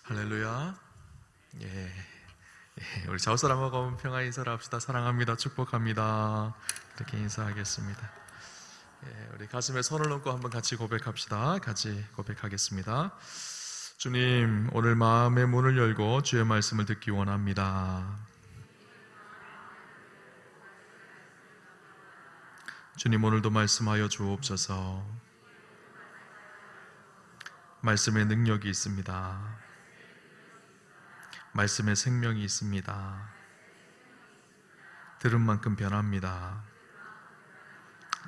할렐루야. 우리 좌우사람하고 평안히 인사를 합시다. 사랑합니다. 축복합니다. 이렇게 인사하겠습니다. 우리 가슴에 손을 얹고 한번 같이 고백합시다. 같이 고백하겠습니다. 주님, 오늘 마음의 문을 열고 주의 말씀을 듣기 원합니다. 주님, 오늘도 말씀하여 주옵소서. 말씀에 능력이 있습니다. 말씀에 생명이 있습니다. 들은 만큼 변합니다.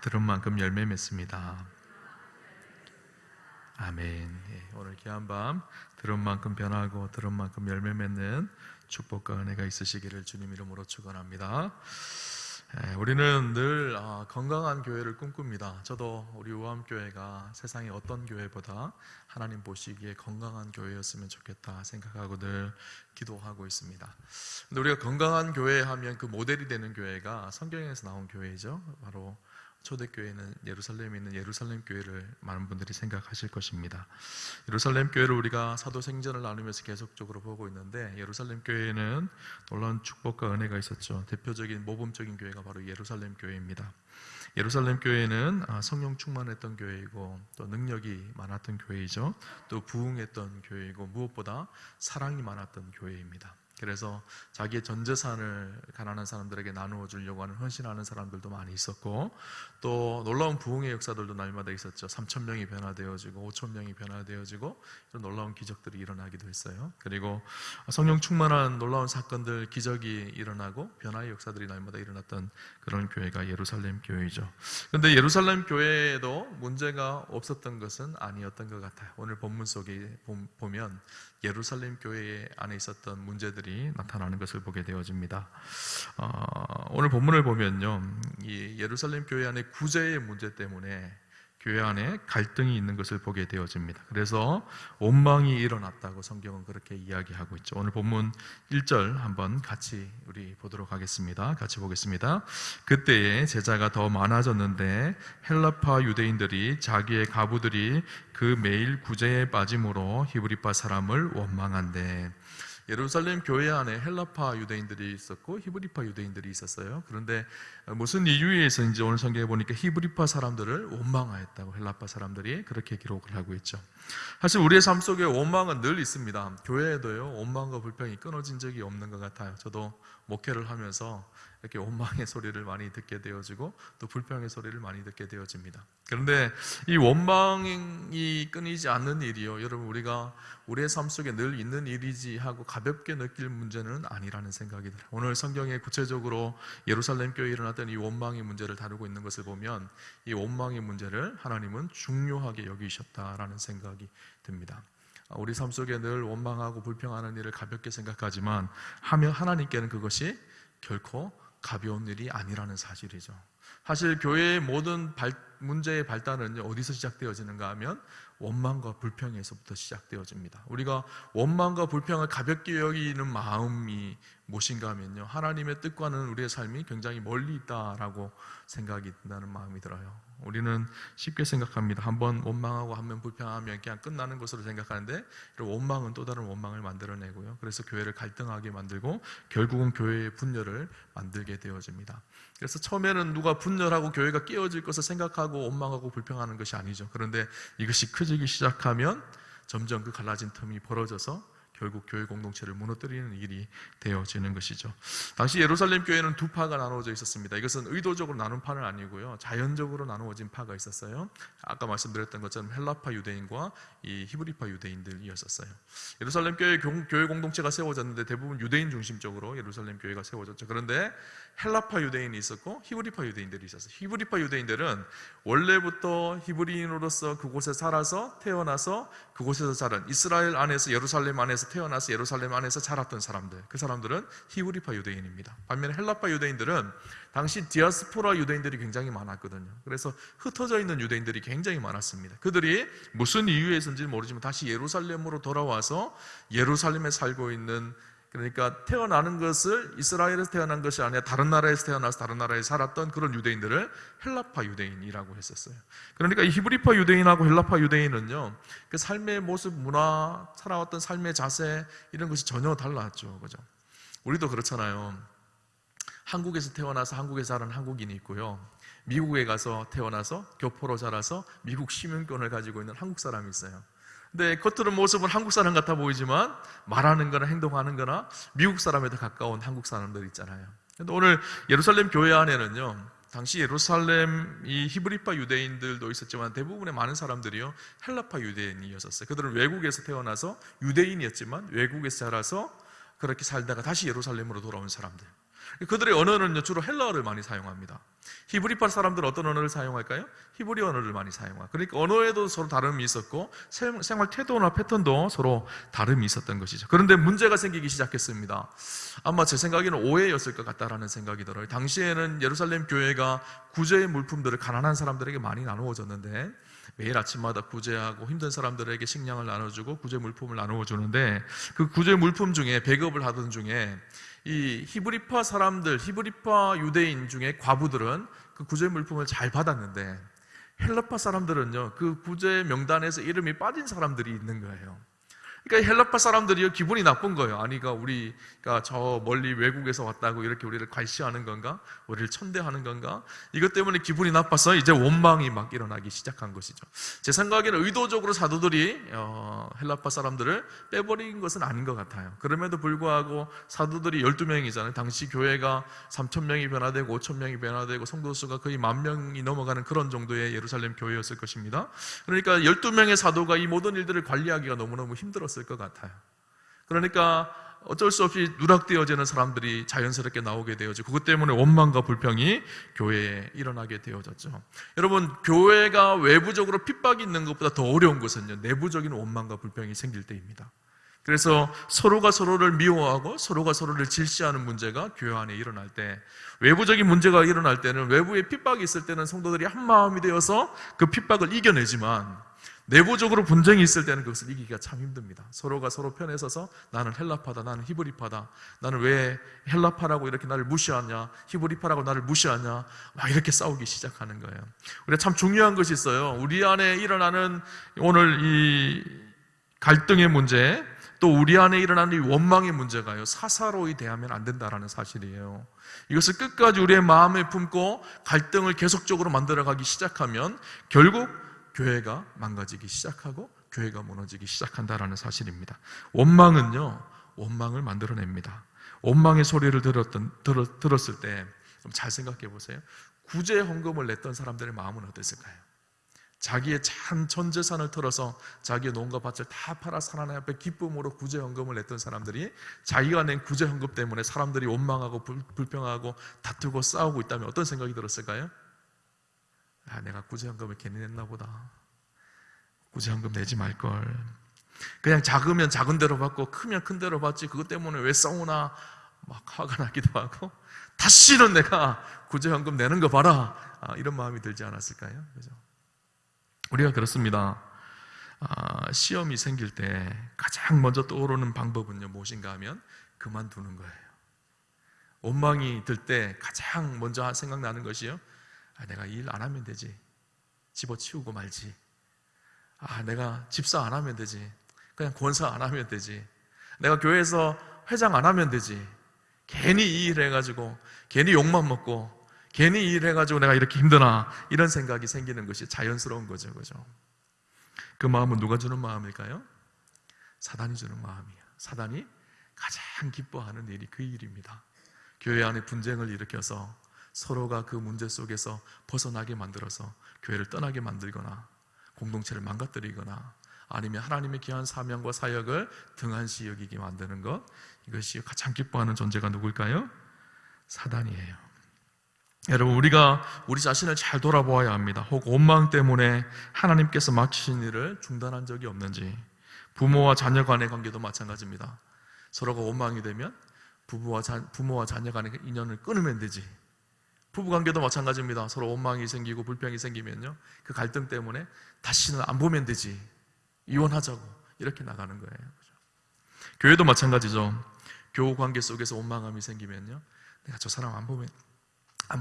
들은 만큼 열매 맺습니다. 아멘. 오늘 귀한 밤 들은 만큼 변하고 들은 만큼 열매 맺는 축복과 은혜가 있으시기를 주님 이름으로 축원합니다. 우리는 늘 건강한 교회를 꿈꿉니다. 저도 우리 우암교회가 세상의 어떤 교회보다 하나님 보시기에 건강한 교회였으면 좋겠다 생각하고 늘 기도하고 있습니다. 근데 우리가 건강한 교회 하면 그 모델이 되는 교회가 성경에서 나온 교회죠. 바로 초대교회는 예루살렘에 있는 예루살렘 교회를 많은 분들이 생각하실 것입니다. 예루살렘 교회를 우리가 사도행전을 나누면서 계속적으로 보고 있는데, 예루살렘 교회에는 놀라운 축복과 은혜가 있었죠. 대표적인 모범적인 교회가 바로 예루살렘 교회입니다. 예루살렘 교회는 성령 충만했던 교회이고, 또 능력이 많았던 교회이죠. 또 부흥했던 교회이고, 무엇보다 사랑이 많았던 교회입니다. 그래서 자기의 전 재산을 가난한 사람들에게 나누어 주려고 하는 헌신하는 사람들도 많이 있었고, 또 놀라운 부흥의 역사들도 날마다 있었죠. 3,000명이 변화되어지고 5,000명이 변화되어지고 이런 놀라운 기적들이 일어나기도 했어요. 그리고 성령 충만한 놀라운 사건들, 기적이 일어나고 변화의 역사들이 날마다 일어났던 그런 교회가 예루살렘 교회이죠. 그런데 예루살렘 교회에도 문제가 없었던 것은 아니었던 것 같아요. 오늘 본문 속에 보면 예루살렘 교회 안에 있었던 문제들이 나타나는 것을 보게 되어집니다. 오늘 본문을 보면요, 이 예루살렘 교회 안에 구제의 문제 때문에 교회 안에 갈등이 있는 것을 보게 되어집니다. 그래서 원망이 일어났다고 성경은 그렇게 이야기하고 있죠. 오늘 본문 1절 한번 같이 우리 보도록 하겠습니다. 같이 보겠습니다. 그때에 제자가 더 많아졌는데 헬라파 유대인들이 자기의 가부들이 그 매일 구제에 빠짐으로 히브리파 사람을 원망한대. 예루살렘 교회 안에 헬라파 유대인들이 있었고 히브리파 유대인들이 있었어요. 그런데 무슨 이유에서인지 오늘 성경에 보니까 히브리파 사람들을 원망하였다고 헬라파 사람들이 그렇게 기록을 하고 있죠. 사실 우리의 삶 속에 원망은 늘 있습니다. 교회에도요, 원망과 불평이 끊어진 적이 없는 것 같아요. 저도 목회를 하면서 이렇게 원망의 소리를 많이 듣게 되어지고 또 불평의 소리를 많이 듣게 되어집니다. 그런데 이 원망이 끊이지 않는 일이요, 여러분, 우리가 우리의 삶 속에 늘 있는 일이지 하고 가볍게 느낄 문제는 아니라는 생각이 들어요. 오늘 성경에 구체적으로 예루살렘 교회에 일어났던 이 원망의 문제를 다루고 있는 것을 보면 이 원망의 문제를 하나님은 중요하게 여기셨다라는 생각이 듭니다. 우리 삶 속에 늘 원망하고 불평하는 일을 가볍게 생각하지만 하나님께는 그것이 결코 가벼운 일이 아니라는 사실이죠. 사실 교회의 모든 문제의 발단은 어디서 시작되어지는가 하면 원망과 불평에서부터 시작되어집니다. 우리가 원망과 불평을 가볍게 여기는 마음이 무엇인가 하면요, 하나님의 뜻과는 우리의 삶이 굉장히 멀리 있다라고 생각이 든다는 마음이 들어요. 우리는 쉽게 생각합니다. 한번 원망하고 한번 불평하면 그냥 끝나는 것으로 생각하는데, 원망은 또 다른 원망을 만들어내고요, 그래서 교회를 갈등하게 만들고 결국은 교회의 분열을 만들게 되어집니다. 그래서 처음에는 누가 분열하고 교회가 깨어질 것을 생각하고 원망하고 불평하는 것이 아니죠. 그런데 이것이 커지기 시작하면 점점 그 갈라진 틈이 벌어져서 결국 교회 공동체를 무너뜨리는 일이 되어지는 것이죠. 당시 예루살렘 교회는 두 파가 나누어져 있었습니다. 이것은 의도적으로 나눈 파는 아니고요, 자연적으로 나누어진 파가 있었어요. 아까 말씀드렸던 것처럼 헬라파 유대인과 이 히브리파 유대인들이었어요. 예루살렘 교회 공동체가 세워졌는데 대부분 유대인 중심적으로 예루살렘 교회가 세워졌죠. 그런데 헬라파 유대인이 있었고 히브리파 유대인들이 있었어요. 히브리파 유대인들은 원래부터 히브리인으로서 그곳에 살아서 태어나서 그곳에서 자란, 이스라엘 안에서 예루살렘 안에서 태어나서 예루살렘 안에서 자랐던 사람들, 그 사람들은 히브리파 유대인입니다. 반면에 헬라파 유대인들은 당시 디아스포라 유대인들이 굉장히 많았거든요. 그래서 흩어져 있는 유대인들이 굉장히 많았습니다. 그들이 무슨 이유에서인지 모르지만 다시 예루살렘으로 돌아와서 예루살렘에 살고 있는 그러니까 태어나는 것을 이스라엘에서 태어난 것이 아니라 다른 나라에서 태어나서 다른 나라에 살았던 그런 유대인들을 헬라파 유대인이라고 했었어요. 그러니까 이 히브리파 유대인하고 헬라파 유대인은요, 그 삶의 모습, 문화, 살아왔던 삶의 자세 이런 것이 전혀 달랐죠, 그죠? 우리도 그렇잖아요. 한국에서 태어나서 한국에 사는 한국인이 있고요, 미국에 가서 태어나서 교포로 자라서 미국 시민권을 가지고 있는 한국 사람이 있어요. 근데 겉으로 모습은 한국 사람 같아 보이지만 말하는 거나 행동하는 거나 미국 사람에 더 가까운 한국 사람들 있잖아요. 근데 오늘 예루살렘 교회 안에는요, 당시 예루살렘 이 히브리파 유대인들도 있었지만 대부분의 많은 사람들이요 헬라파 유대인이었어요. 그들은 외국에서 태어나서 유대인이었지만 외국에서 자라서 그렇게 살다가 다시 예루살렘으로 돌아온 사람들. 그들의 언어는 주로 헬라어를 많이 사용합니다. 히브리파 사람들은 어떤 언어를 사용할까요? 히브리 언어를 많이 사용합니다. 그러니까 언어에도 서로 다름이 있었고 생활 태도나 패턴도 서로 다름이 있었던 것이죠. 그런데 문제가 생기기 시작했습니다. 아마 제 생각에는 오해였을 것 같다라는 생각이 들어요. 당시에는 예루살렘 교회가 구제의 물품들을 가난한 사람들에게 많이 나누어줬는데 매일 아침마다 구제하고 힘든 사람들에게 식량을 나눠주고 구제 물품을 나누어주는데 그 구제 물품 중에 배급을 하던 중에 이 히브리파 사람들, 히브리파 유대인 중에 과부들은 그 구제 물품을 잘 받았는데 헬라파 사람들은요 그 구제 명단에서 이름이 빠진 사람들이 있는 거예요. 그러니까 헬라파 사람들이요 기분이 나쁜 거예요. 아니가 우리가 저 멀리 외국에서 왔다고 이렇게 우리를 괄시하는 건가? 우리를 천대하는 건가? 이것 때문에 기분이 나빠서 이제 원망이 막 일어나기 시작한 것이죠. 제 생각에는 의도적으로 사도들이 헬라파 사람들을 빼버린 것은 아닌 것 같아요. 그럼에도 불구하고 사도들이 12명이잖아요. 당시 교회가 3,000명이 변화되고 5,000명이 변화되고 성도 수가 거의 10,000명이 넘어가는 그런 정도의 예루살렘 교회였을 것입니다. 그러니까 12명의 사도가 이 모든 일들을 관리하기가 너무너무 힘들었어요. 것 같아요. 그러니까 어쩔 수 없이 누락되어지는 사람들이 자연스럽게 나오게 되어지고 그것 때문에 원망과 불평이 교회에 일어나게 되어졌죠. 여러분, 교회가 외부적으로 핍박이 있는 것보다 더 어려운 것은요 내부적인 원망과 불평이 생길 때입니다. 그래서 서로가 서로를 미워하고 서로가 서로를 질시하는 문제가 교회 안에 일어날 때, 외부적인 문제가 일어날 때는 외부에 핍박이 있을 때는 성도들이 한 마음이 되어서 그 핍박을 이겨내지만 내부적으로 분쟁이 있을 때는 그것을 이기기가 참 힘듭니다. 서로가 서로 편에 서서 나는 헬라파다, 나는 히브리파다, 나는 왜 헬라파라고 이렇게 나를 무시하냐, 히브리파라고 나를 무시하냐, 막 이렇게 싸우기 시작하는 거예요. 우리가 참 중요한 것이 있어요. 우리 안에 일어나는 오늘 이 갈등의 문제, 또 우리 안에 일어나는 이 원망의 문제가요 사사로이 대하면 안 된다라는 사실이에요. 이것을 끝까지 우리의 마음에 품고 갈등을 계속적으로 만들어가기 시작하면 결국 교회가 망가지기 시작하고 교회가 무너지기 시작한다라는 사실입니다. 원망은요 원망을 만들어냅니다. 원망의 소리를 들었을 때 잘 생각해 보세요. 구제 헌금을 냈던 사람들의 마음은 어땠을까요? 자기의 전 재산을 털어서 자기의 농가 밭을 다 팔아서 하나님 앞에 기쁨으로 구제 헌금을 냈던 사람들이 자기가 낸 구제 헌금 때문에 사람들이 원망하고 불평하고 다투고 싸우고 있다면 어떤 생각이 들었을까요? 내가 구제헌금을 괜히 냈나 보다. 구제헌금 내지 말걸. 그냥 작으면 작은 대로 받고 크면 큰 대로 받지 그것 때문에 왜 싸우나 막 화가 나기도 하고 다시는 내가 구제헌금 내는 거 봐라 이런 마음이 들지 않았을까요? 그죠? 우리가 그렇습니다. 시험이 생길 때 가장 먼저 떠오르는 방법은요 무엇인가 하면 그만두는 거예요. 원망이 들 때 가장 먼저 생각나는 것이요 내가 일 안 하면 되지. 집어치우고 말지. 내가 집사 안 하면 되지. 그냥 권사 안 하면 되지. 내가 교회에서 회장 안 하면 되지. 괜히 이 일 해가지고 괜히 욕만 먹고 괜히 이 일 해가지고 내가 이렇게 힘드나 이런 생각이 생기는 것이 자연스러운 거죠. 그죠? 그 마음은 누가 주는 마음일까요? 사단이 주는 마음이에요. 사단이 가장 기뻐하는 일이 그 일입니다. 교회 안에 분쟁을 일으켜서 서로가 그 문제 속에서 벗어나게 만들어서 교회를 떠나게 만들거나 공동체를 망가뜨리거나 아니면 하나님의 귀한 사명과 사역을 등한시 여기게 만드는 것, 이것이 가장 기뻐하는 존재가 누굴까요? 사단이에요. 여러분, 우리가 우리 자신을 잘 돌아보아야 합니다. 혹 원망 때문에 하나님께서 맡기신 일을 중단한 적이 없는지. 부모와 자녀 간의 관계도 마찬가지입니다. 서로가 원망이 되면 부모와 자녀 간의 인연을 끊으면 되지. 부부관계도 마찬가지입니다. 서로 원망이 생기고 불평이 생기면요 그 갈등 때문에 다시는 안 보면 되지, 이혼하자고 이렇게 나가는 거예요. 교회도 마찬가지죠. 교우 관계 속에서 원망함이 생기면요, 내가 저 사람 안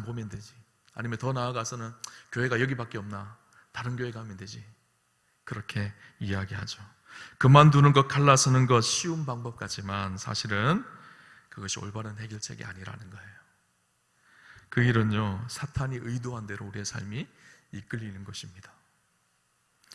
보면 되지. 아니면 더 나아가서는 교회가 여기밖에 없나, 다른 교회 가면 되지. 그렇게 이야기하죠. 그만두는 것, 갈라서는 것 쉬운 방법 같지만 사실은 그것이 올바른 해결책이 아니라는 거예요. 그 일은요, 사탄이 의도한 대로 우리의 삶이 이끌리는 것입니다.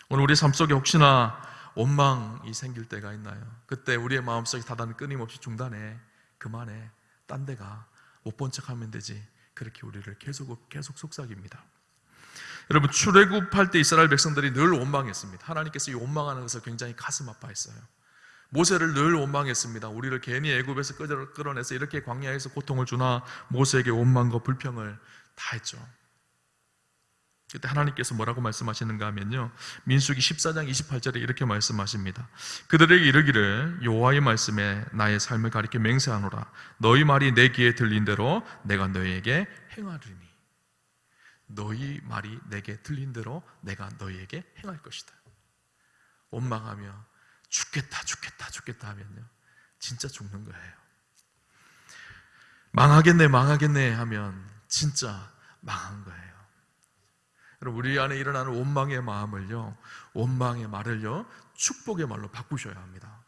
오늘 우리 삶 속에 혹시나 원망이 생길 때가 있나요? 그때 우리의 마음속에 사단은 끊임없이 중단해, 그만해, 딴 데가 못 본 척하면 되지. 그렇게 우리를 계속 속삭입니다. 여러분, 출애굽할 때 이스라엘 백성들이 늘 원망했습니다. 하나님께서 이 원망하는 것을 굉장히 가슴 아파했어요. 모세를 늘 원망했습니다. 우리를 괜히 애굽에서 끌어내서 이렇게 광야에서 고통을 주나, 모세에게 원망과 불평을 다 했죠. 그때 하나님께서 뭐라고 말씀하시는가 하면요, 민수기 14장 28절에 이렇게 말씀하십니다. 그들에게 이르기를 여호와의 말씀에 나의 삶을 가리켜 맹세하노라. 너희 말이 내 귀에 들린 대로 내가 너희에게 행하리니. 너희 말이 내게 들린 대로 내가 너희에게 행할 것이다. 원망하며 죽겠다 하면요, 진짜 죽는 거예요. 망하겠네 하면 진짜 망한 거예요. 여러분, 우리 안에 일어나는 원망의 마음을요, 원망의 말을요, 축복의 말로 바꾸셔야 합니다.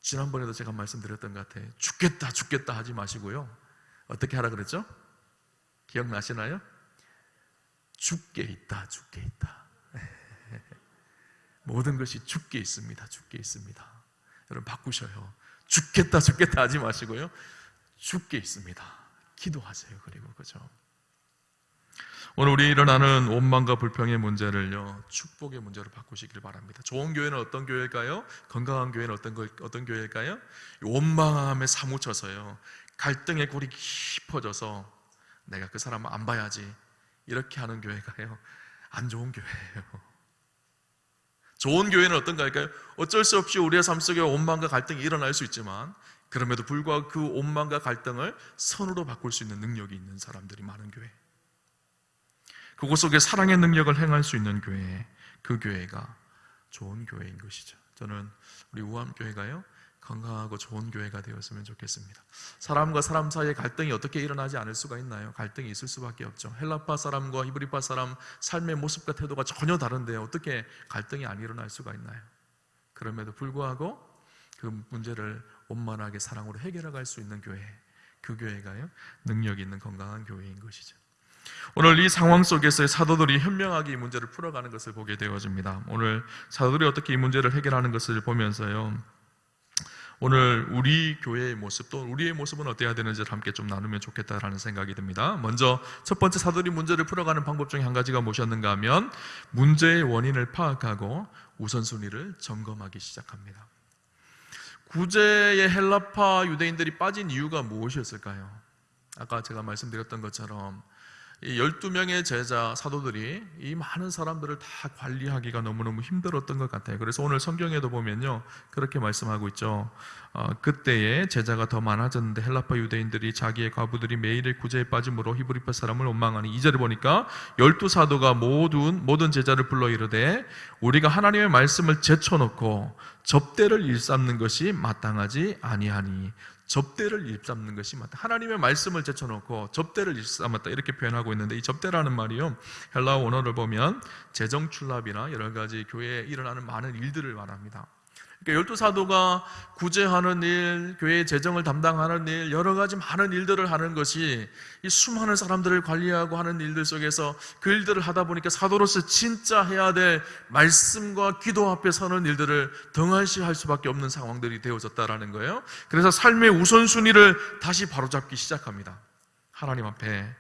지난번에도 제가 말씀드렸던 것 같아요. 죽겠다 하지 마시고요, 어떻게 하라 그랬죠? 기억나시나요? 죽게 있다. 모든 것이 죽게 있습니다. 여러분, 바꾸셔요. 죽겠다 하지 마시고요, 죽게 있습니다. 기도하세요. 그리고 그죠? 오늘 우리 일어나는 원망과 불평의 문제를요, 축복의 문제로 바꾸시길 바랍니다. 좋은 교회는 어떤 교회일까요? 건강한 교회는 어떤 교회일까요? 원망함에 사무쳐서요, 갈등의 골이 깊어져서 내가 그 사람을 안 봐야지, 이렇게 하는 교회가요, 안 좋은 교회예요. 좋은 교회는 어떤가일까요? 어쩔 수 없이 우리의 삶 속에 원망과 갈등이 일어날 수 있지만 그럼에도 불구하고 그 원망과 갈등을 선으로 바꿀 수 있는 능력이 있는 사람들이 많은 교회, 그곳 속에 사랑의 능력을 행할 수 있는 교회, 그 교회가 좋은 교회인 것이죠. 저는 우리 우암교회가요, 건강하고 좋은 교회가 되었으면 좋겠습니다. 사람과 사람 사이에 갈등이 어떻게 일어나지 않을 수가 있나요? 갈등이 있을 수밖에 없죠. 헬라파 사람과 히브리파 사람 삶의 모습과 태도가 전혀 다른데 어떻게 갈등이 안 일어날 수가 있나요? 그럼에도 불구하고 그 문제를 원만하게 사랑으로 해결할 수 있는 교회, 그 교회가요, 능력 있는 건강한 교회인 것이죠. 오늘 이 상황 속에서 사도들이 현명하게 이 문제를 풀어가는 것을 보게 되어집니다. 오늘 사도들이 어떻게 이 문제를 해결하는 것을 보면서요, 오늘 우리 교회의 모습, 또 우리의 모습은 어때야 되는지를 함께 좀 나누면 좋겠다라는 생각이 듭니다. 먼저 첫 번째, 사도들이 문제를 풀어가는 방법 중에 한 가지가 무엇이었는가 하면 문제의 원인을 파악하고 우선순위를 점검하기 시작합니다. 구제의 헬라파 유대인들이 빠진 이유가 무엇이었을까요? 아까 제가 말씀드렸던 것처럼 이 12명의 제자 사도들이 이 많은 사람들을 다 관리하기가 너무너무 힘들었던 것 같아요. 그래서 오늘 성경에도 보면요, 그렇게 말씀하고 있죠. 그때에 제자가 더 많아졌는데 헬라파 유대인들이 자기의 과부들이 매일의 구제에 빠짐으로 히브리파 사람을 원망하니, 2절에 보니까 12사도가 모든 제자를 불러 이르되 우리가 하나님의 말씀을 제쳐놓고 접대를 일삼는 것이 마땅하지 아니하니. 접대를 일삼는 것이 맞다. 하나님의 말씀을 제쳐놓고 접대를 일삼았다, 이렇게 표현하고 있는데, 이 접대라는 말이요, 헬라어 원어를 보면 재정출납이나 여러 가지 교회에 일어나는 많은 일들을 말합니다. 그러니까 12사도가 구제하는 일, 교회의 재정을 담당하는 일, 여러 가지 많은 일들을 하는 것이 이 수많은 사람들을 관리하고 하는 일들 속에서 그 일들을 하다 보니까 사도로서 진짜 해야 될 말씀과 기도 앞에 서는 일들을 등한시할 수밖에 없는 상황들이 되어졌다라는 거예요. 그래서 삶의 우선순위를 다시 바로잡기 시작합니다. 하나님 앞에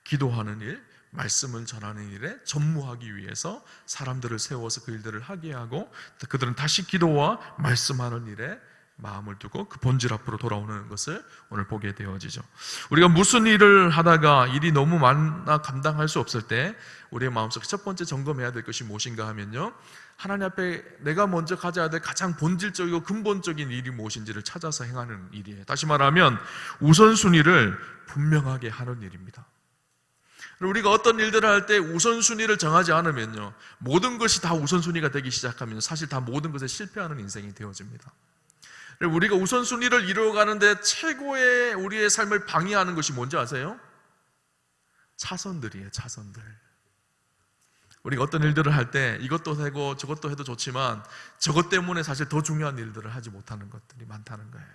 기도하는 일, 말씀을 전하는 일에 전무하기 위해서 사람들을 세워서 그 일들을 하게 하고, 그들은 다시 기도와 말씀하는 일에 마음을 두고 그 본질 앞으로 돌아오는 것을 오늘 보게 되어지죠. 우리가 무슨 일을 하다가 일이 너무 많아 감당할 수 없을 때 우리의 마음속에 첫 번째 점검해야 될 것이 무엇인가 하면요, 하나님 앞에 내가 먼저 가져야 될 가장 본질적이고 근본적인 일이 무엇인지를 찾아서 행하는 일이에요. 다시 말하면 우선순위를 분명하게 하는 일입니다. 우리가 어떤 일들을 할 때 우선순위를 정하지 않으면요, 모든 것이 다 우선순위가 되기 시작하면 사실 다 모든 것에 실패하는 인생이 되어집니다. 우리가 우선순위를 이루어가는데 최고의 우리의 삶을 방해하는 것이 뭔지 아세요? 차선들이에요. 차선들. 우리가 어떤 일들을 할 때 이것도 되고 저것도 해도 좋지만 저것 때문에 사실 더 중요한 일들을 하지 못하는 것들이 많다는 거예요.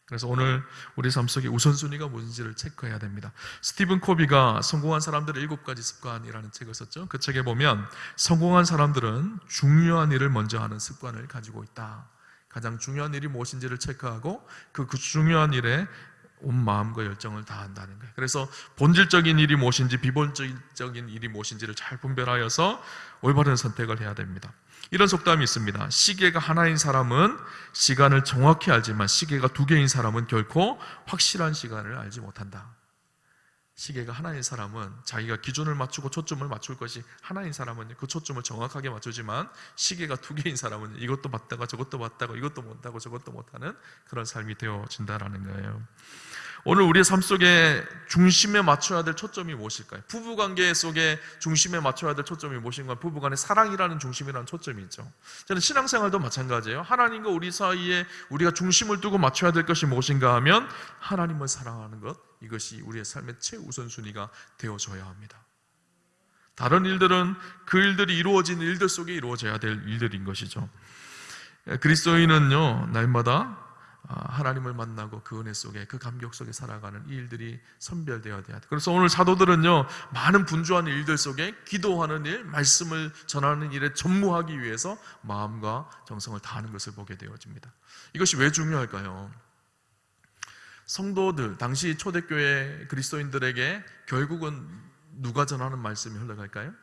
그래서 오늘 우리 삶 속에 우선순위가 뭔지를 체크해야 됩니다. 스티븐 코비가 성공한 사람들의 7가지 습관이라는 책을 썼죠. 그 책에 보면 성공한 사람들은 중요한 일을 먼저 하는 습관을 가지고 있다. 가장 중요한 일이 무엇인지를 체크하고 그 중요한 일에 온 마음과 열정을 다한다는 거예요. 그래서 본질적인 일이 무엇인지 비본질적인 일이 무엇인지를 잘 분별하여서 올바른 선택을 해야 됩니다. 이런 속담이 있습니다. 시계가 하나인 사람은 시간을 정확히 알지만 시계가 2개인 사람은 결코 확실한 시간을 알지 못한다. 시계가 하나인 사람은 자기가 기준을 맞추고 초점을 맞출 것이 하나인 사람은 그 초점을 정확하게 맞추지만 시계가 2개인 사람은 이것도 맞다가 저것도 맞다가 이것도 못하고 저것도 못하는 그런 삶이 되어진다라는 거예요. 오늘 우리의 삶 속에 중심에 맞춰야 될 초점이 무엇일까요? 부부관계 속에 중심에 맞춰야 될 초점이 무엇인가? 부부간의 사랑이라는 중심이라는 초점이 있죠. 저는 신앙생활도 마찬가지예요. 하나님과 우리 사이에 우리가 중심을 두고 맞춰야 될 것이 무엇인가 하면 하나님을 사랑하는 것, 이것이 우리의 삶의 최우선순위가 되어져야 합니다. 다른 일들은 그 일들이 이루어진 일들 속에 이루어져야 될 일들인 것이죠. 그리스도인은요, 날마다 하나님을 만나고 그 은혜 속에 그 감격 속에 살아가는 이 일들이 선별되어야 돼요. 그래서 오늘 사도들은요, 많은 분주한 일들 속에 기도하는 일, 말씀을 전하는 일에 전무하기 위해서 마음과 정성을 다하는 것을 보게 되어집니다. 이것이 왜 중요할까요? 성도들, 당시 초대교회 그리스도인들에게 결국은 누가 전하는 말씀이 흘러갈까요?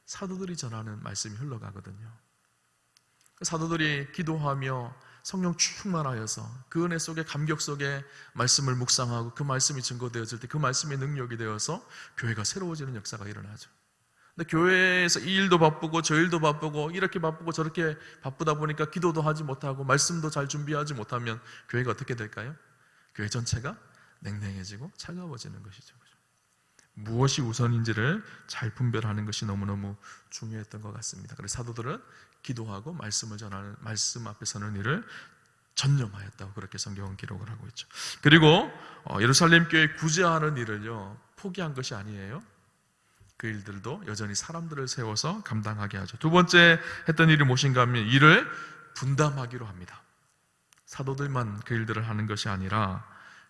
사도들이 전하는 말씀이 흘러가거든요. 사도들이 기도하며 성령 충만하여서 그 은혜 속에 감격 속에 말씀을 묵상하고 그 말씀이 증거되어질 때 그 말씀의 능력이 되어서 교회가 새로워지는 역사가 일어나죠. 근데 교회에서 이 일도 바쁘고 저 일도 바쁘고 이렇게 바쁘고 저렇게 바쁘다 보니까 기도도 하지 못하고 말씀도 잘 준비하지 못하면 교회가 어떻게 될까요? 교회 전체가 냉랭해지고 차가워지는 것이죠. 무엇이 우선인지를 잘 분별하는 것이 너무너무 중요했던 것 같습니다. 그래서 사도들은 기도하고 말씀을 전하는, 말씀 앞에 서는 일을 전념하였다고 그렇게 성경은 기록을 하고 있죠. 그리고 예루살렘 교회 구제하는 일을요, 포기한 것이 아니에요. 그 일들도 여전히 사람들을 세워서 감당하게 하죠. 두 번째 했던 일이 무엇인가 하면 일을 분담하기로 합니다. 사도들만 그 일들을 하는 것이 아니라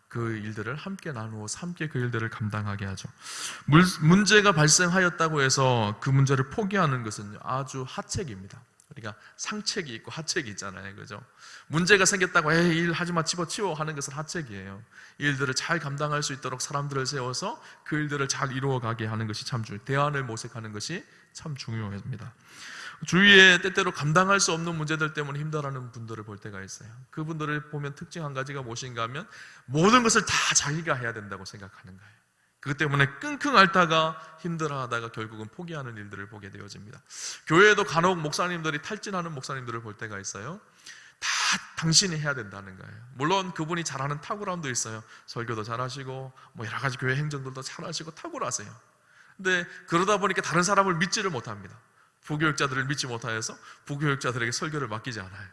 그 일들을 함께 나누어서 함께 그 일들을 감당하게 하죠. 문제가 발생하였다고 해서 그 문제를 포기하는 것은 아주 하책입니다. 우리가 상책이 있고 하책이 있잖아요, 그죠? 문제가 생겼다고 일 하지마 집어치워 하는 것은 하책이에요. 이 일들을 잘 감당할 수 있도록 사람들을 세워서 그 일들을 잘 이루어가게 하는 것이 참 중요해요. 대안을 모색하는 것이 참 중요합니다. 주위에 때때로 감당할 수 없는 문제들 때문에 힘들어하는 분들을 볼 때가 있어요. 그분들을 보면 특징 한 가지가 무엇인가 하면 모든 것을 다 자기가 해야 된다고 생각하는 거예요. 그것 때문에 끙끙 앓다가 힘들어하다가 결국은 포기하는 일들을 보게 되어집니다. 교회에도 간혹 목사님들이 탈진하는 목사님들을 볼 때가 있어요. 다 당신이 해야 된다는 거예요. 물론 그분이 잘하는 탁월함도 있어요. 설교도 잘하시고 뭐 여러 가지 교회 행정들도 잘하시고 탁월하세요. 근데 그러다 보니까 다른 사람을 믿지를 못합니다. 부교육자들을 믿지 못하여서 부교육자들에게 설교를 맡기지 않아요.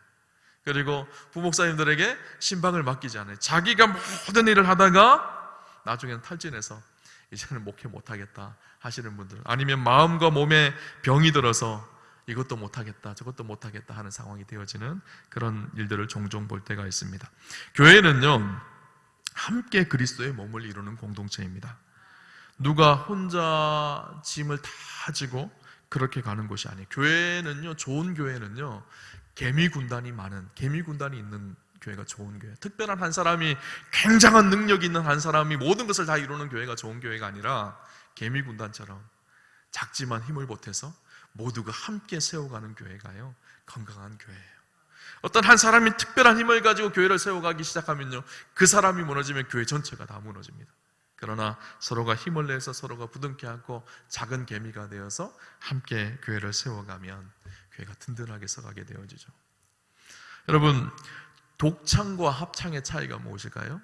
그리고 부목사님들에게 신방을 맡기지 않아요. 자기가 모든 일을 하다가 나중에는 탈진해서 이제는 목회 못하겠다 하시는 분들, 아니면 마음과 몸에 병이 들어서 이것도 못하겠다 저것도 못하겠다 하는 상황이 되어지는 그런 일들을 종종 볼 때가 있습니다. 교회는요, 함께 그리스도의 몸을 이루는 공동체입니다. 누가 혼자 짐을 다 지고 그렇게 가는 곳이 아니에요. 교회는요, 좋은 교회는요, 개미 군단이 있는 교회가 좋은 교회. 특별한 한 사람이, 굉장한 능력이 있는 한 사람이 모든 것을 다 이루는 교회가 좋은 교회가 아니라 개미 군단처럼 작지만 힘을 보태서 모두가 함께 세워가는 교회가요, 건강한 교회예요. 어떤 한 사람이 특별한 힘을 가지고 교회를 세워가기 시작하면요, 그 사람이 무너지면 교회 전체가 다 무너집니다. 그러나 서로가 힘을 내서 서로가 부둥켜 안고 작은 개미가 되어서 함께 교회를 세워가면 교회가 든든하게 서가게 되어지죠. 여러분, 독창과 합창의 차이가 무엇일까요?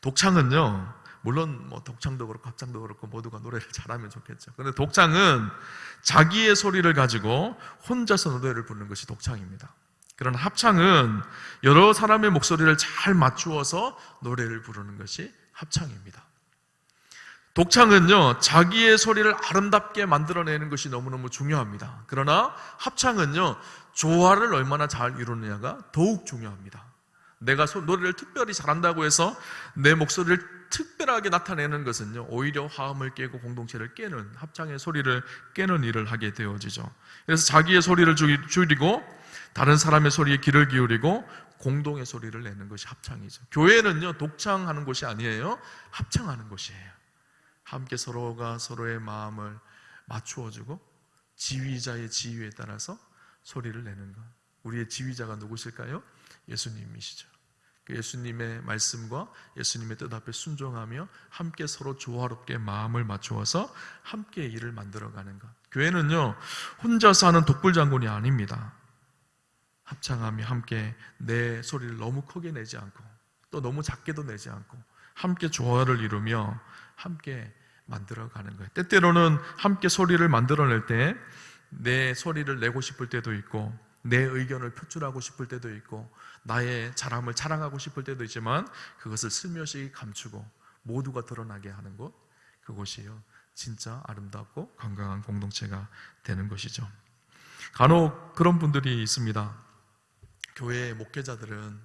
독창은요, 물론 뭐 독창도 그렇고 합창도 그렇고 모두가 노래를 잘하면 좋겠죠. 그런데 독창은 자기의 소리를 가지고 혼자서 노래를 부르는 것이 독창입니다. 그러나 합창은 여러 사람의 목소리를 잘 맞추어서 노래를 부르는 것이 합창입니다. 독창은요, 자기의 소리를 아름답게 만들어내는 것이 너무너무 중요합니다. 그러나 합창은요, 조화를 얼마나 잘 이루느냐가 더욱 중요합니다. 내가 노래를 특별히 잘한다고 해서 내 목소리를 특별하게 나타내는 것은요, 오히려 화음을 깨고 공동체를 깨는, 합창의 소리를 깨는 일을 하게 되어지죠. 그래서 자기의 소리를 줄이고 다른 사람의 소리에 귀를 기울이고 공동의 소리를 내는 것이 합창이죠. 교회는요, 독창하는 곳이 아니에요. 합창하는 곳이에요. 함께 서로가 서로의 마음을 맞추어주고 지휘자의 지휘에 따라서 소리를 내는 것. 우리의 지휘자가 누구실까요? 예수님이시죠. 그 예수님의 말씀과 예수님의 뜻 앞에 순종하며 함께 서로 조화롭게 마음을 맞추어서 함께 일을 만들어가는 것. 교회는요, 혼자서 하는 독불장군이 아닙니다. 합창하며 함께 내 소리를 너무 크게 내지 않고 또 너무 작게도 내지 않고 함께 조화를 이루며 함께 만들어가는 거예요. 때때로는 함께 소리를 만들어낼 때 내 소리를 내고 싶을 때도 있고 내 의견을 표출하고 싶을 때도 있고 나의 잘함을 자랑하고 싶을 때도 있지만 그것을 슬며시 감추고 모두가 드러나게 하는 곳, 그곳이요 진짜 아름답고 건강한 공동체가 되는 것이죠. 간혹 그런 분들이 있습니다. 교회의 목회자들은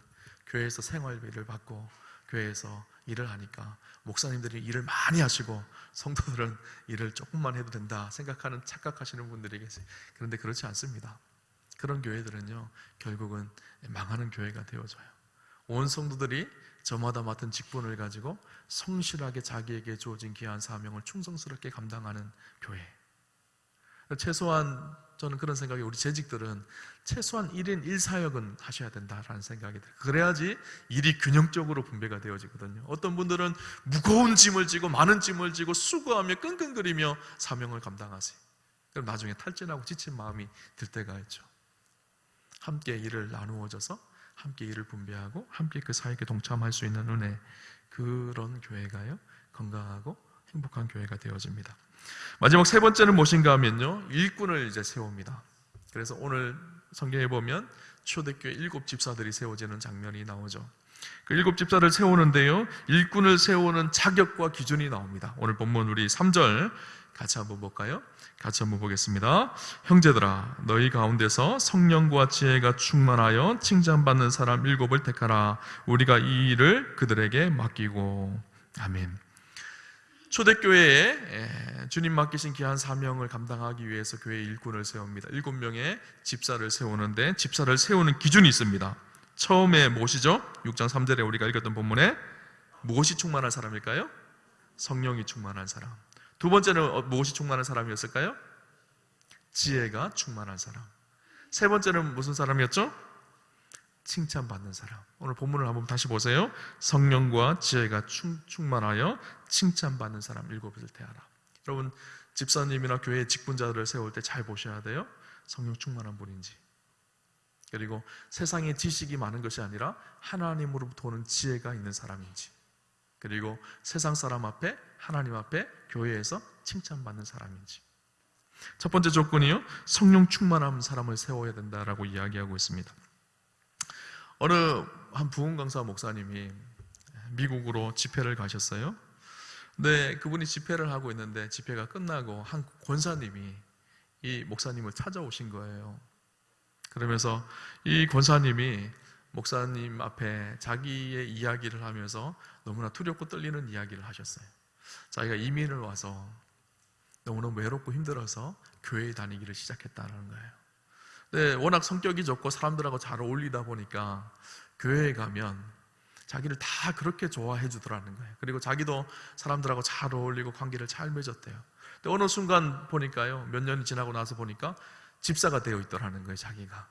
교회에서 생활비를 받고 교회에서 일을 하니까 목사님들이 일을 많이 하시고 성도들은 일을 조금만 해도 된다 생각하는, 착각하시는 분들이 계세요. 그런데 그렇지 않습니다. 그런 교회들은요, 결국은 망하는 교회가 되어져요. 온 성도들이 저마다 맡은 직분을 가지고 성실하게 자기에게 주어진 귀한 사명을 충성스럽게 감당하는 교회. 최소한 저는 그런 생각이, 우리 재직들은 최소한 1인 1사역은 하셔야 된다라는 생각이 들어요. 그래야지 일이 균형적으로 분배가 되어지거든요. 어떤 분들은 무거운 짐을 지고 많은 짐을 지고 수고하며 끙끙거리며 사명을 감당하세요. 그럼 나중에 탈진하고 지친 마음이 들 때가 있죠. 함께 일을 나누어져서 함께 일을 분배하고 함께 그 사역에 동참할 수 있는 은혜, 그런 교회가요 건강하고 행복한 교회가 되어집니다. 마지막 세 번째는 무엇인가 하면요, 일꾼을 이제 세웁니다. 그래서 오늘 성경에 보면 초대교회 7 집사들이 세워지는 장면이 나오죠. 그 7 집사를 세우는데요, 일꾼을 세우는 자격과 기준이 나옵니다. 오늘 본문 우리 3절 같이 한번 볼까요? 같이 한번 보겠습니다. 형제들아, 너희 가운데서 성령과 지혜가 충만하여 칭찬받는 사람 7을 택하라. 우리가 이 일을 그들에게 맡기고. 아멘. 초대교회에 주님 맡기신 귀한 사명을 감당하기 위해서 교회의 일꾼을 세웁니다. 7명의 집사를 세우는데 집사를 세우는 기준이 있습니다. 처음에 무엇이죠? 6장 3절에 우리가 읽었던 본문에 무엇이 충만한 사람일까요? 성령이 충만한 사람. 두 번째는 무엇이 충만한 사람이었을까요? 지혜가 충만한 사람. 세 번째는 무슨 사람이었죠? 칭찬받는 사람. 오늘 본문을 한번 다시 보세요. 성령과 지혜가 충만하여 칭찬받는 사람 7을 대하라. 여러분, 집사님이나 교회 직분자들을 세울 때 잘 보셔야 돼요. 성령 충만한 분인지, 그리고 세상에 지식이 많은 것이 아니라 하나님으로부터 오는 지혜가 있는 사람인지, 그리고 세상 사람 앞에, 하나님 앞에, 교회에서 칭찬받는 사람인지. 첫 번째 조건이요, 성령 충만한 사람을 세워야 된다라고 이야기하고 있습니다. 어느 한 부흥 강사 목사님이 미국으로 집회를 가셨어요. 근데 그분이 집회를 하고 있는데 집회가 끝나고 한 권사님이 이 목사님을 찾아오신 거예요. 그러면서 이 권사님이 목사님 앞에 자기의 이야기를 하면서 너무나 두렵고 떨리는 이야기를 하셨어요. 자기가 이민을 와서 너무너무 외롭고 힘들어서 교회에 다니기를 시작했다는 거예요. 네, 워낙 성격이 좋고 사람들하고 잘 어울리다 보니까 교회에 가면 자기를 다 그렇게 좋아해 주더라는 거예요. 그리고 자기도 사람들하고 잘 어울리고 관계를 잘 맺었대요. 근데 어느 순간 보니까요, 몇 년이 지나고 나서 보니까 집사가 되어 있더라는 거예요, 자기가.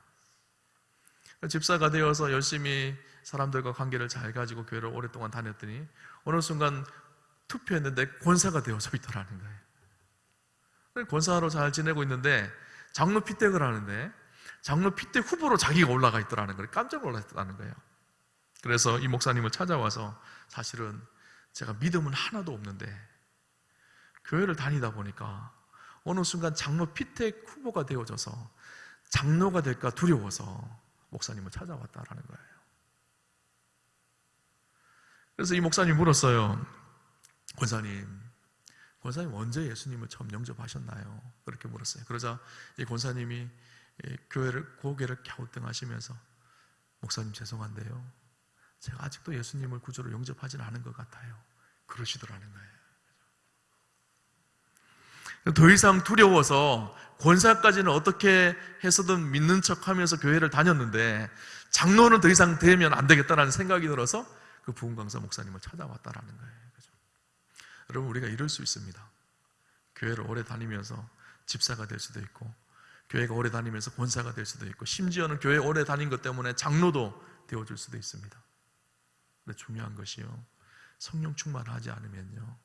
집사가 되어서 열심히 사람들과 관계를 잘 가지고 교회를 오랫동안 다녔더니 어느 순간 투표했는데 권사가 되어서 있더라는 거예요. 권사로 잘 지내고 있는데 장로 피택을 하는데 장로 피택 후보로 자기가 올라가 있더라는 거예요. 깜짝 놀랐다는 거예요. 그래서 이 목사님을 찾아와서, 사실은 제가 믿음은 하나도 없는데 교회를 다니다 보니까 어느 순간 장로 피택 후보가 되어져서 장로가 될까 두려워서 목사님을 찾아왔다라는 거예요. 그래서 이 목사님이 물었어요. 권사님 언제 예수님을 처음 영접하셨나요? 그렇게 물었어요. 그러자 이 권사님이 고개를 갸우뚱하시면서 목사님 죄송한데요, 제가 아직도 예수님을 구주로 영접하지는 않은 것 같아요. 그러시더라는 거예요. 더 이상 두려워서 권사까지는 어떻게 해서든 믿는 척하면서 교회를 다녔는데 장로는 더 이상 되면 안 되겠다라는 생각이 들어서 그 부흥강사 목사님을 찾아왔다라는 거예요. 그죠? 여러분, 우리가 이럴 수 있습니다. 교회를 오래 다니면서 집사가 될 수도 있고, 교회가 오래 다니면서 권사가 될 수도 있고, 심지어는 교회 오래 다닌 것 때문에 장로도 되어줄 수도 있습니다. 근데 중요한 것이요, 성령 충만하지 않으면요,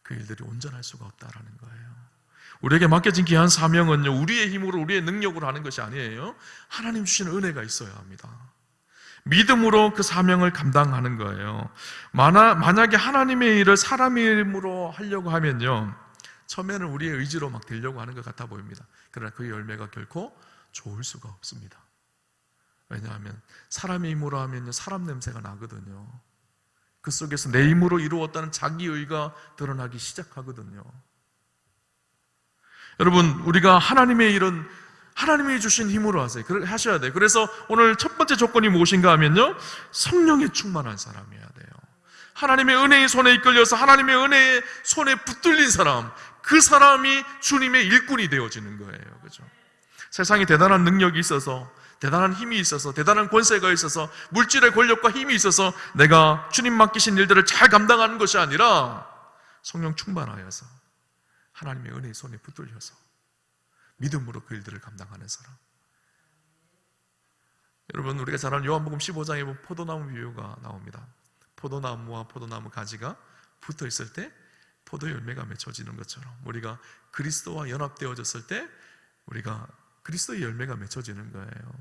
그 일들이 온전할 수가 없다라는 거예요. 우리에게 맡겨진 귀한 사명은요, 우리의 힘으로 우리의 능력으로 하는 것이 아니에요. 하나님 주시는 은혜가 있어야 합니다. 믿음으로 그 사명을 감당하는 거예요. 만약에 하나님의 일을 사람의 힘으로 하려고 하면요, 처음에는 우리의 의지로 막 되려고 하는 것 같아 보입니다. 그러나 그 열매가 결코 좋을 수가 없습니다. 왜냐하면 사람의 힘으로 하면요, 사람 냄새가 나거든요. 그 속에서 내 힘으로 이루었다는 자기의가 드러나기 시작하거든요. 여러분, 우리가 하나님의 일은 하나님이 주신 힘으로 하셔야 돼요. 그래서 오늘 첫 번째 조건이 무엇인가 하면요, 성령에 충만한 사람이어야 돼요. 하나님의 은혜의 손에 이끌려서 하나님의 은혜의 손에 붙들린 사람, 그 사람이 주님의 일꾼이 되어지는 거예요. 그죠? 세상에 대단한 능력이 있어서, 대단한 힘이 있어서, 대단한 권세가 있어서, 물질의 권력과 힘이 있어서 내가 주님 맡기신 일들을 잘 감당하는 것이 아니라 성령 충만하여서 하나님의 은혜의 손에 붙들려서 믿음으로 그 일들을 감당하는 사람. 여러분, 우리가 잘 아는 요한복음 15장에 보면 포도나무 비유가 나옵니다. 포도나무와 포도나무 가지가 붙어 있을 때 포도 열매가 맺혀지는 것처럼, 우리가 그리스도와 연합되어졌을 때 우리가 그리스도의 열매가 맺혀지는 거예요.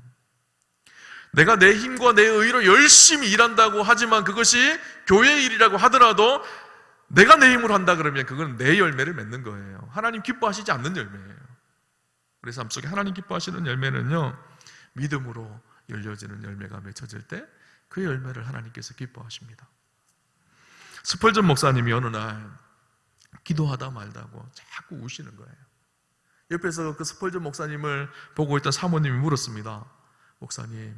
내가 내 힘과 내 의로 열심히 일한다고 하지만 그것이 교회의 일이라고 하더라도 내가 내 힘으로 한다 그러면 그건 내 열매를 맺는 거예요. 하나님 기뻐하시지 않는 열매예요. 우리 삶 속에 하나님 기뻐하시는 열매는요, 믿음으로 열려지는 열매가 맺혀질 때 그 열매를 하나님께서 기뻐하십니다. 스펄전 목사님이 어느 날 기도하다 말다고 자꾸 우시는 거예요. 옆에서 그 스펄전 목사님을 보고 있던 사모님이 물었습니다. 목사님,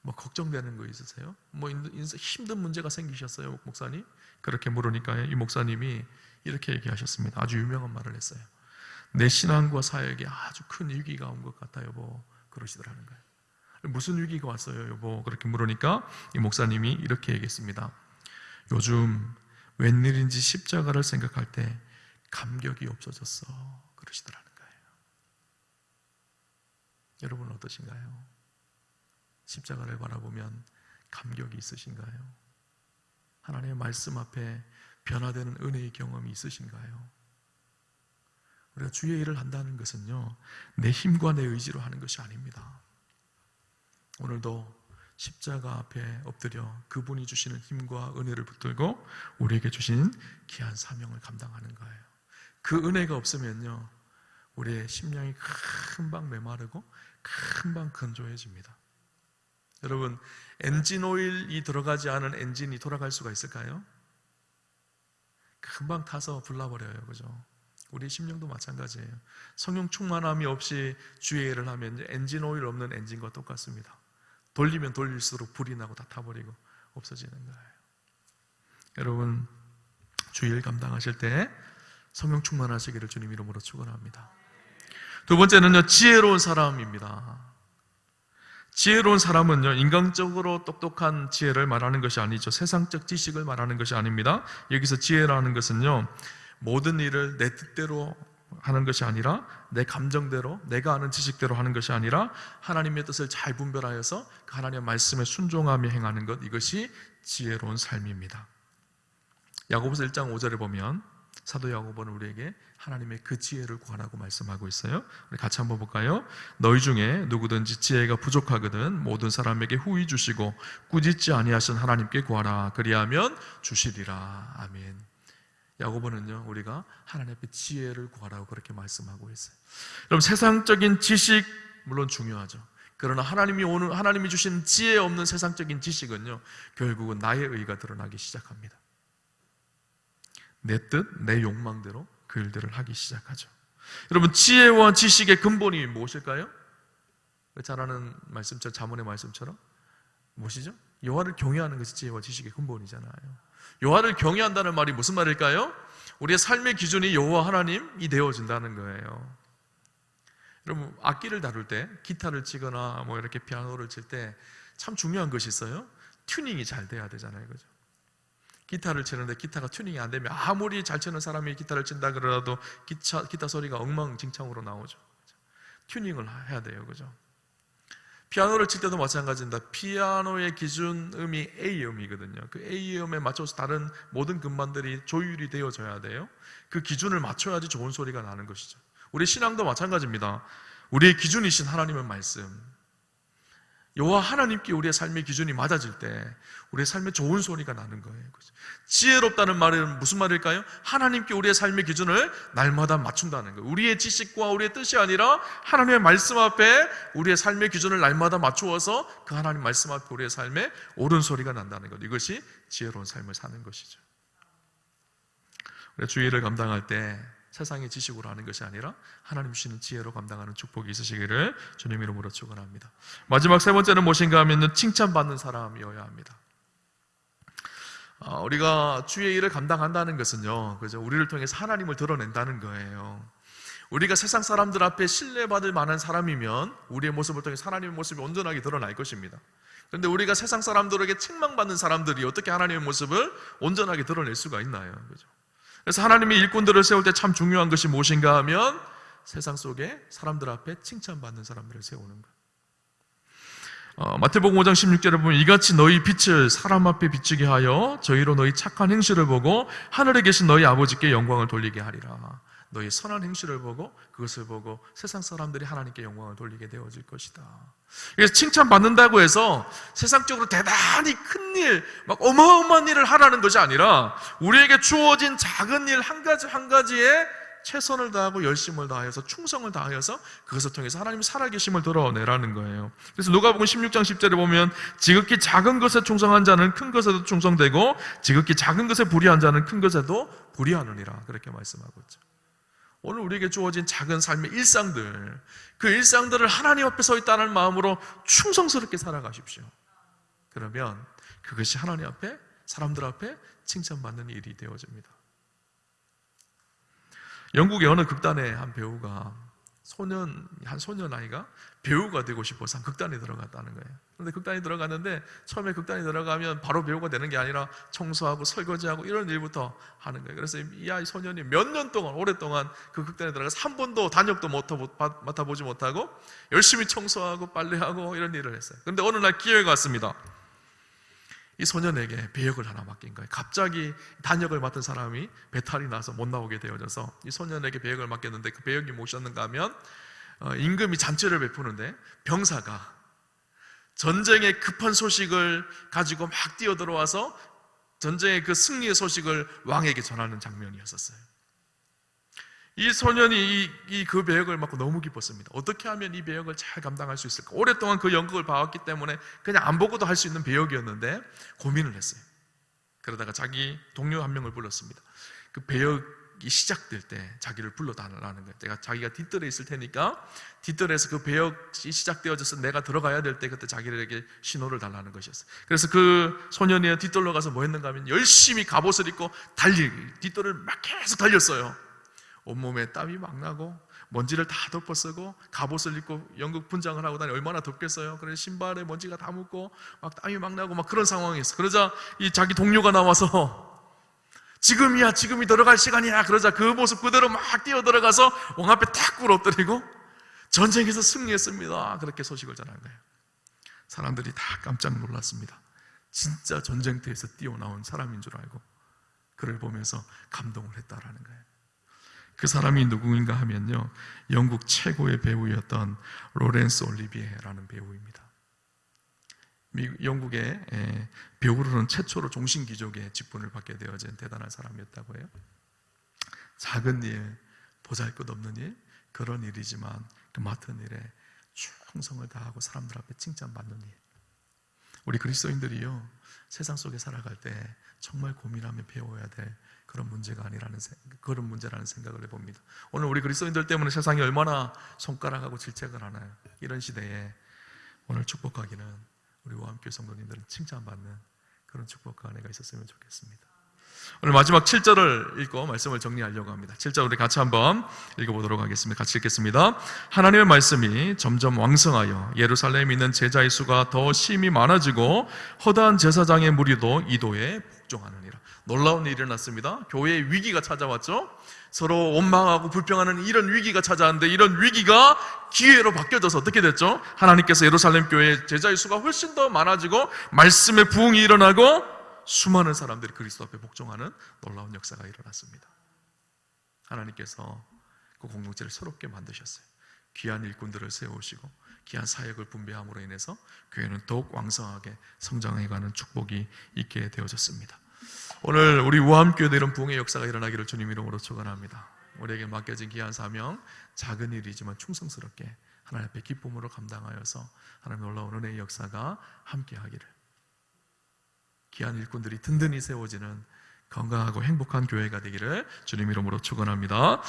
뭐 걱정되는 거 있으세요? 뭐 힘든 문제가 생기셨어요, 목사님? 그렇게 물으니까 이 목사님이 이렇게 얘기하셨습니다. 아주 유명한 말을 했어요. 내 신앙과 사역에 아주 큰 위기가 온 것 같아요, 여보. 그러시더라는 거예요. 무슨 위기가 왔어요, 여보? 그렇게 물으니까 이 목사님이 이렇게 얘기했습니다. 요즘 웬일인지 십자가를 생각할 때 감격이 없어졌어. 그러시더라는 거예요. 여러분은 어떠신가요? 십자가를 바라보면 감격이 있으신가요? 하나님의 말씀 앞에 변화되는 은혜의 경험이 있으신가요? 우리가 주의 일을 한다는 것은요, 내 힘과 내 의지로 하는 것이 아닙니다. 오늘도 십자가 앞에 엎드려 그분이 주시는 힘과 은혜를 붙들고 우리에게 주신 귀한 사명을 감당하는 거예요. 그 은혜가 없으면요, 우리의 심령이 금방 메마르고 금방 건조해집니다. 여러분, 엔진 오일이 들어가지 않은 엔진이 돌아갈 수가 있을까요? 금방 타서 불나버려요. 그죠? 우리 심령도 마찬가지예요. 성령 충만함이 없이 주의 일을 하면 엔진 오일 없는 엔진과 똑같습니다. 돌리면 돌릴수록 불이 나고 다 타버리고 없어지는 거예요. 여러분, 주의 일 감당하실 때 성령 충만하시기를 주님 이름으로 축원합니다. 두 번째는요, 지혜로운 사람입니다. 지혜로운 사람은요, 인간적으로 똑똑한 지혜를 말하는 것이 아니죠. 세상적 지식을 말하는 것이 아닙니다. 여기서 지혜라는 것은요, 모든 일을 내 뜻대로 하는 것이 아니라 내 감정대로, 내가 아는 지식대로 하는 것이 아니라 하나님의 뜻을 잘 분별하여서 그 하나님의 말씀에 순종하며 행하는 것, 이것이 지혜로운 삶입니다. 야고보서 1장 5절에 보면 사도 야고보는 우리에게 하나님의 그 지혜를 구하라고 말씀하고 있어요. 우리 같이 한번 볼까요? 너희 중에 누구든지 지혜가 부족하거든 모든 사람에게 후히 주시고 꾸짖지 아니하신 하나님께 구하라. 그리하면 주시리라. 아멘. 야고보는요, 우리가 하나님 앞에 지혜를 구하라고 그렇게 말씀하고 있어요. 여러분, 세상적인 지식 물론 중요하죠. 그러나 하나님이 주신 지혜 없는 세상적인 지식은요, 결국은 나의 의가 드러나기 시작합니다. 내 뜻, 내 욕망대로 그 일들을 하기 시작하죠. 여러분, 지혜와 지식의 근본이 무엇일까요? 잘 아는 말씀처럼, 자문의 말씀처럼 무엇이죠? 여호와를 경외하는 것이 지혜와 지식의 근본이잖아요. 여호와를 경외한다는 말이 무슨 말일까요? 우리의 삶의 기준이 여호와 하나님이 되어진다는 거예요. 여러분, 악기를 다룰 때, 기타를 치거나 뭐 이렇게 피아노를 칠 때 참 중요한 것이 있어요. 튜닝이 잘 돼야 되잖아요, 그죠? 기타를 치는데 기타가 튜닝이 안 되면 아무리 잘 치는 사람이 기타를 친다 그러라도 기타 소리가 엉망진창으로 나오죠. 튜닝을 해야 돼요, 그죠? 피아노를 칠 때도 마찬가지입니다. 피아노의 기준음이 A음이거든요. 그 A음에 맞춰서 다른 모든 금반들이 조율이 되어져야 돼요. 그 기준을 맞춰야지 좋은 소리가 나는 것이죠. 우리 신앙도 마찬가지입니다. 우리의 기준이신 하나님의 말씀, 여호와 하나님께 우리의 삶의 기준이 맞아질 때 우리의 삶에 좋은 소리가 나는 거예요. 지혜롭다는 말은 무슨 말일까요? 하나님께 우리의 삶의 기준을 날마다 맞춘다는 거예요. 우리의 지식과 우리의 뜻이 아니라 하나님의 말씀 앞에 우리의 삶의 기준을 날마다 맞추어서 그 하나님 말씀 앞에 우리의 삶에 옳은 소리가 난다는 것, 이것이 지혜로운 삶을 사는 것이죠. 주의를 감당할 때 세상의 지식으로 하는 것이 아니라 하나님 주시는 지혜로 감당하는 축복이 있으시기를 주님 이름으로 축원합니다. 마지막 세 번째는 무엇인가 하면 칭찬받는 사람이어야 합니다. 우리가 주의 일을 감당한다는 것은요, 그죠? 우리를 통해서 하나님을 드러낸다는 거예요. 우리가 세상 사람들 앞에 신뢰받을 만한 사람이면 우리의 모습을 통해서 하나님의 모습이 온전하게 드러날 것입니다. 그런데 우리가 세상 사람들에게 책망받는 사람들이 어떻게 하나님의 모습을 온전하게 드러낼 수가 있나요? 그죠? 그래서 하나님이 일꾼들을 세울 때 참 중요한 것이 무엇인가 하면 세상 속에 사람들 앞에 칭찬받는 사람들을 세우는 것. 마태복음 5장 16절에 보면 이같이 너희 빛을 사람 앞에 비추게 하여 저희로 너희 착한 행실을 보고 하늘에 계신 너희 아버지께 영광을 돌리게 하리라. 너희 선한 행실을 보고 그것을 보고 세상 사람들이 하나님께 영광을 돌리게 되어질 것이다. 그래서 칭찬받는다고 해서 세상적으로 대단히 큰 일, 막 어마어마한 일을 하라는 것이 아니라 우리에게 주어진 작은 일 한 가지 한 가지에 최선을 다하고 열심을 다하여서 충성을 다하여서 그것을 통해서 하나님의 살아계심을 드러내라는 거예요. 그래서 누가복음 16장 10절에 보면 지극히 작은 것에 충성한 자는 큰 것에도 충성되고 지극히 작은 것에 불의한 자는 큰 것에도 불의하느니라, 그렇게 말씀하고 있죠. 오늘 우리에게 주어진 작은 삶의 일상들, 그 일상들을 하나님 앞에 서 있다는 마음으로 충성스럽게 살아가십시오. 그러면 그것이 하나님 앞에, 사람들 앞에 칭찬받는 일이 되어집니다. 영국의 어느 극단의 한 배우가 한 소년 아이가 배우가 되고 싶어서 한 극단에 들어갔다는 거예요. 그런데 극단에 들어갔는데 처음에 극단에 들어가면 바로 배우가 되는 게 아니라 청소하고 설거지하고 이런 일부터 하는 거예요. 그래서 이 아이 소년이 몇 년 동안, 오랫동안 그 극단에 들어가서 한 번도 단역도 맡아보지 못하고 열심히 청소하고 빨래하고 이런 일을 했어요. 그런데 어느 날 기회가 왔습니다. 이 소년에게 배역을 하나 맡긴 거예요. 갑자기 단역을 맡은 사람이 배탈이 나서 못 나오게 되어져서 이 소년에게 배역을 맡겼는데 그 배역이 무엇이었는가 하면 임금이 잔치를 베푸는데 병사가 전쟁의 급한 소식을 가지고 막 뛰어들어와서 전쟁의 그 승리의 소식을 왕에게 전하는 장면이었어요. 이 소년이 그 배역을 맡고 너무 기뻤습니다. 어떻게 하면 이 배역을 잘 감당할 수 있을까? 오랫동안 그 연극을 봐왔기 때문에 그냥 안 보고도 할 수 있는 배역이었는데 고민을 했어요. 그러다가 자기 동료 한 명을 불렀습니다. 그 배역이 시작될 때 자기를 불러달라는 거예요. 자기가 뒷뜰에 있을 테니까 뒷뜰에서 그 배역이 시작되어져서 내가 들어가야 될 때 그때 자기에게 신호를 달라는 것이었어요. 그래서 그 소년이 뒷뜰로 가서 뭐 했는가 하면 열심히 갑옷을 입고 뒷뜰을 막 계속 달렸어요. 온몸에 땀이 막 나고 먼지를 다 덮어쓰고 갑옷을 입고 연극 분장을 하고 다니 얼마나 덥겠어요. 그래서 신발에 먼지가 다 묻고 막 땀이 막 나고 막 그런 상황이었어요. 그러자 이 자기 동료가 나와서 지금이 들어갈 시간이야. 그러자 그 모습 그대로 막 뛰어 들어가서 왕 앞에 탁 꿇어뜨리고 전쟁에서 승리했습니다, 그렇게 소식을 전한 거예요. 사람들이 다 깜짝 놀랐습니다. 진짜 전쟁터에서 뛰어나온 사람인 줄 알고 그를 보면서 감동을 했다라는 거예요. 그 사람이 누구인가 하면요, 영국 최고의 배우였던 로렌스 올리비에라는 배우입니다. 영국의 배우로는 최초로 종신귀족의 직분을 받게 되어진 대단한 사람이었다고 해요. 작은 일, 보잘것없는 일, 그런 일이지만 그 맡은 일에 충성을 다하고 사람들 앞에 칭찬받는 일. 우리 그리스도인들이요, 세상 속에 살아갈 때 정말 고민하며 배워야 될 그런 문제라는 생각을 해봅니다. 오늘 우리 그리스도인들 때문에 세상이 얼마나 손가락하고 질책을 하나요? 이런 시대에 오늘 축복하기는 우리 우암교회 성도님들은 칭찬받는 그런 축복과 은혜가 있었으면 좋겠습니다. 오늘 마지막 7절을 읽고 말씀을 정리하려고 합니다. 7절 우리 같이 한번 읽어보도록 하겠습니다. 같이 읽겠습니다. 하나님의 말씀이 점점 왕성하여 예루살렘에 있는 제자의 수가 더 심히 많아지고 허다한 제사장의 무리도 이도에 복종하느니라. 놀라운 일이 일어났습니다. 교회에 위기가 찾아왔죠. 서로 원망하고 불평하는 이런 위기가 찾아왔는데, 이런 위기가 기회로 바뀌어져서 어떻게 됐죠? 하나님께서 예루살렘 교회의 제자의 수가 훨씬 더 많아지고 말씀의 부흥이 일어나고 수많은 사람들이 그리스도 앞에 복종하는 놀라운 역사가 일어났습니다. 하나님께서 그 공동체를 새롭게 만드셨어요. 귀한 일꾼들을 세우시고 귀한 사역을 분배함으로 인해서 교회는 더욱 왕성하게 성장해가는 축복이 있게 되어졌습니다. 오늘 우리 우암교회도 이런 부흥의 역사가 일어나기를 주님 이름으로 축원합니다. 우리에게 맡겨진 귀한 사명, 작은 일이지만 충성스럽게 하나님 앞에 기쁨으로 감당하여서 하나님 놀라운 은혜의 역사가 함께하기를, 귀한 일꾼들이 든든히 세워지는 건강하고 행복한 교회가 되기를 주님 이름으로 축원합니다.